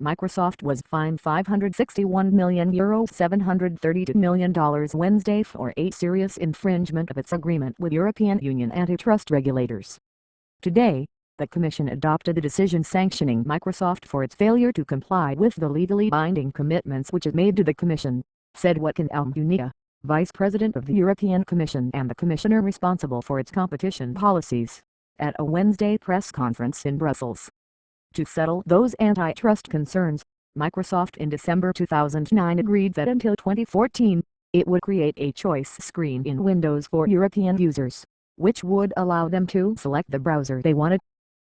Microsoft was fined €561 million $732 million Wednesday for a serious infringement of its agreement with European Union antitrust regulators. Today, the Commission adopted the decision sanctioning Microsoft for its failure to comply with the legally binding commitments which it made to the Commission, said Joaquin Almunia, Vice President of the European Commission and the Commissioner responsible for its competition policies, at a Wednesday press conference in Brussels. To settle those antitrust concerns, Microsoft in December 2009 agreed that until 2014, it would create a choice screen in Windows for European users, which would allow them to select the browser they wanted.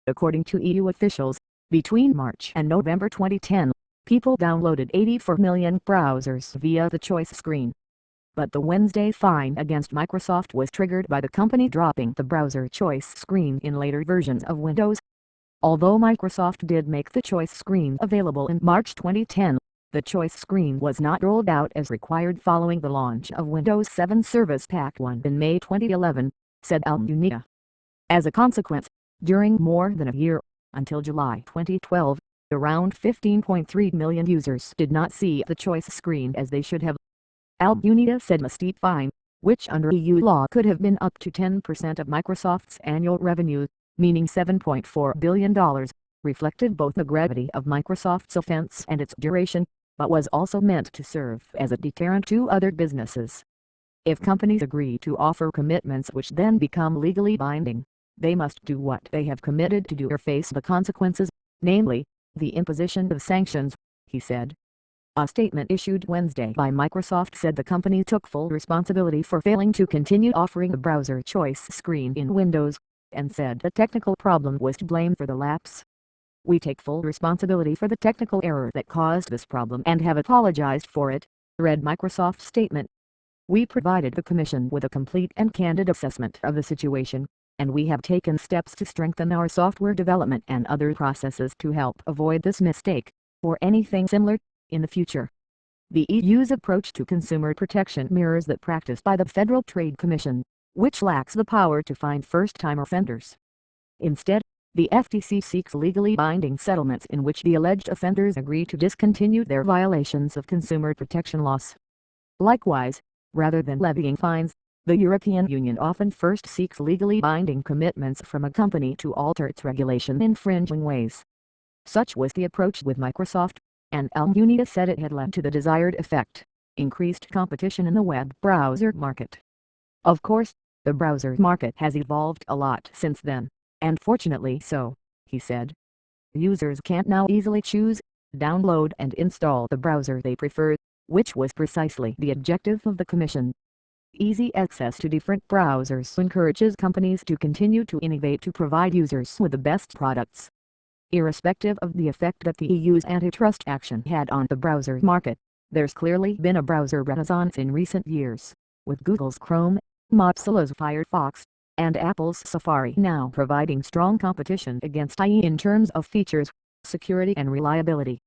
According to EU officials, between March and November 2010, people downloaded 84 million browsers via the choice screen. But the Wednesday fine against Microsoft was triggered by the company dropping the browser choice screen in later versions of Windows. Although Microsoft did make the choice screen available in March 2010, the choice screen was not rolled out as required following the launch of Windows 7 Service Pack 1 in May 2011, said Almunia. As a consequence, during more than a year, until July 2012, around 15.3 million users did not see the choice screen as they should have. Almunia said a steep fine, which under EU law could have been up to 10% of Microsoft's annual revenue, meaning $7.4 billion, reflected both the gravity of Microsoft's offense and its duration, but was also meant to serve as a deterrent to other businesses. If companies agree to offer commitments which then become legally binding, they must do what they have committed to do or face the consequences, namely, the imposition of sanctions, he said. A statement issued Wednesday by Microsoft said the company took full responsibility for failing to continue offering the browser choice screen in Windows, and said the technical problem was to blame for the lapse. "We take full responsibility for the technical error that caused this problem and have apologized for it," read Microsoft's statement. "We provided the Commission with a complete and candid assessment of the situation, and we have taken steps to strengthen our software development and other processes to help avoid this mistake, or anything similar, in the future." The EU's approach to consumer protection mirrors that practice by the Federal Trade Commission, which lacks the power to fine first-time offenders. Instead, the FTC seeks legally binding settlements in which the alleged offenders agree to discontinue their violations of consumer protection laws. Likewise, rather than levying fines, the European Union often first seeks legally binding commitments from a company to alter its regulation in infringing ways. Such was the approach with Microsoft, and Almunia said it had led to the desired effect: increased competition in the web browser market. Of course, the browser market has evolved a lot since then, and fortunately so, he said. Users can't now easily choose, download and install the browser they prefer, which was precisely the objective of the Commission. Easy access to different browsers encourages companies to continue to innovate to provide users with the best products. Irrespective of the effect that the EU's antitrust action had on the browser market, there's clearly been a browser renaissance in recent years, with Google's Chrome, Mozilla's Firefox, and Apple's Safari now providing strong competition against IE in terms of features, security and reliability.